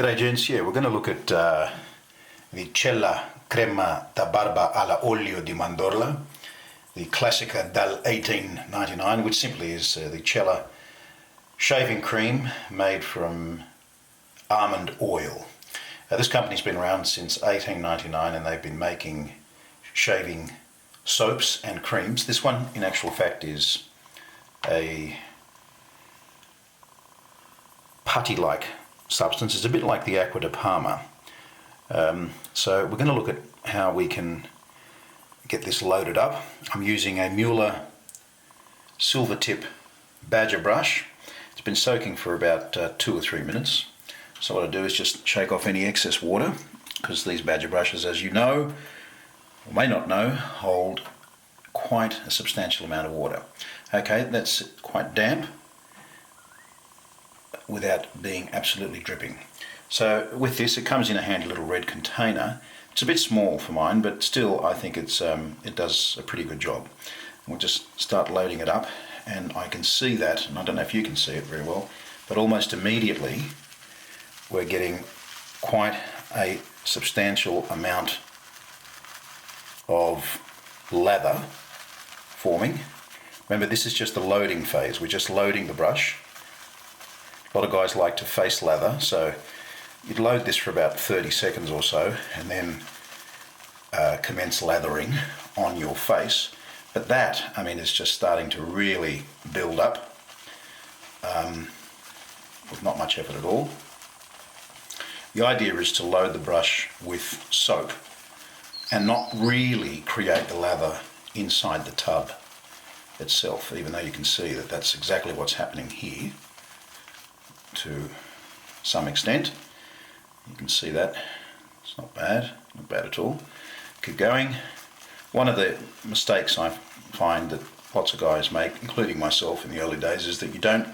G'day gents, yeah, we're going to look at the Cella Crema da Barba all'olio di Mandorla, the Classica dal 1899, which simply is the Cella shaving cream made from almond oil. This company's been around since 1899 and they've been making shaving soaps and creams. This one in actual fact is a putty-like substance. It's a bit like the Aqua de Parma. So we're going to look at how we can get this loaded up. I'm using a Mueller silver tip badger brush. It's been soaking for about 2 or 3 minutes. So what I do is just shake off any excess water, because these badger brushes, as you know, or may not know, hold quite a substantial amount of water. Okay, that's quite damp without being absolutely dripping. So with this, it comes in a handy little red container. It's a bit small for mine, but still I think it does a pretty good job. We'll just start loading it up, and I can see that, and I don't know if you can see it very well, but almost immediately we're getting quite a substantial amount of lather forming. Remember, this is just the loading phase. We're just loading the brush. A lot of guys like to face lather, so you'd load this for about 30 seconds or so and then commence lathering on your face. But that, I mean, is just starting to really build up with not much effort at all. The idea is to load the brush with soap and not really create the lather inside the tub itself, even though you can see that that's exactly what's happening here to some extent. You can see that it's not bad at all. Keep going. One of the mistakes I find that lots of guys make, including myself in the early days, is that you don't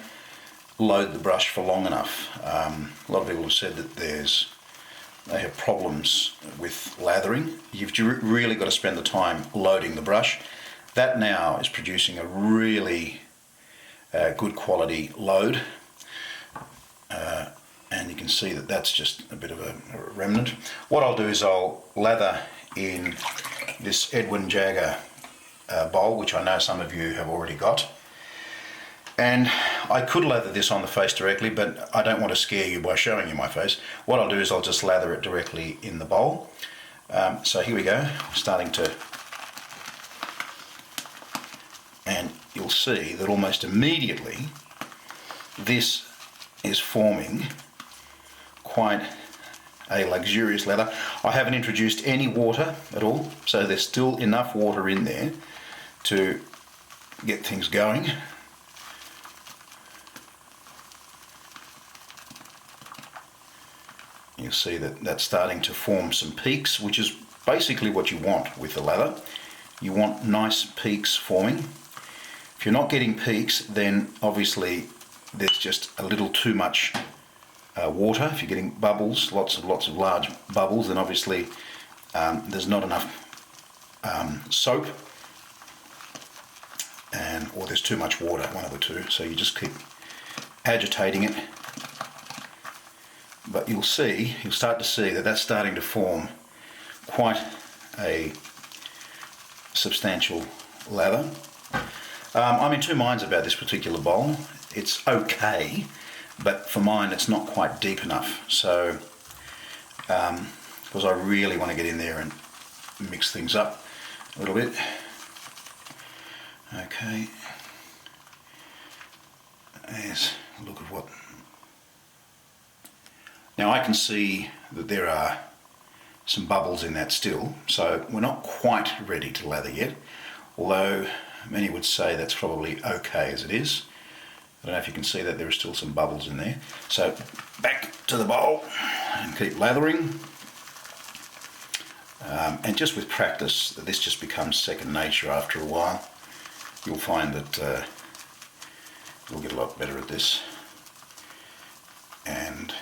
load the brush for long enough. A lot of people have said that they have problems with lathering. You've really got to spend the time loading the brush. That now is producing a really good quality load. And you can see that that's just a bit of a remnant. What I'll do is I'll lather in this Edwin Jagger bowl, which I know some of you have already got. And I could lather this on the face directly, but I don't want to scare you by showing you my face. What I'll do is I'll just lather it directly in the bowl. So here we go, starting to, and you'll see that almost immediately this is forming quite a luxurious lather. I haven't introduced any water at all, so there's still enough water in there to get things going. You'll see that that's starting to form some peaks, which is basically what you want with the lather. You want nice peaks forming. If you're not getting peaks, then obviously there's just a little too much water. If you're getting bubbles, lots of large bubbles, then obviously there's not enough soap, or there's too much water, one of the two. So you just keep agitating it. But you'll start to see that that's starting to form quite a substantial lather. I'm in two minds about this particular bowl. It's okay, but for mine it's not quite deep enough. So, because I really want to get in there and mix things up a little bit. Okay. There's a look at what. Now I can see that there are some bubbles in that still, so we're not quite ready to lather yet, although many would say that's probably okay as it is. I don't know if you can see that there are still some bubbles in there. So back to the bowl and keep lathering. And just with practice, this just becomes second nature after a while. You'll find that you'll get a lot better at this. And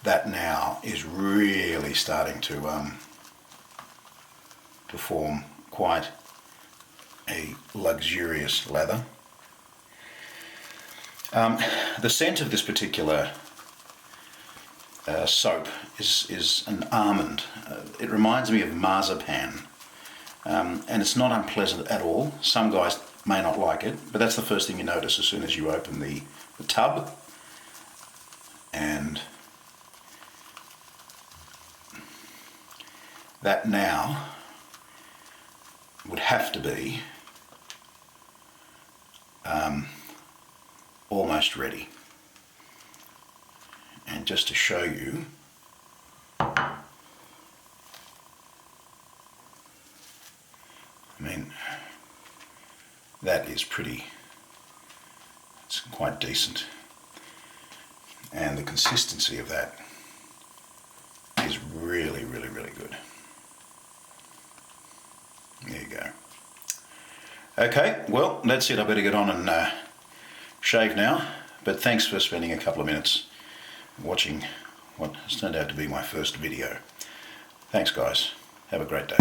that now is really starting to form quite a luxurious lather. The scent of this particular soap is an almond. It reminds me of marzipan, and it's not unpleasant at all. Some guys may not like it, but that's the first thing you notice as soon as you open the tub. And that now would have to be almost ready. And just to show you, I mean, that is pretty, it's quite decent. And the consistency of that is really, really, really good. There you go. Okay, well, that's it. I better get on and shave now. But thanks for spending a couple of minutes watching what has turned out to be my first video. Thanks, guys. Have a great day.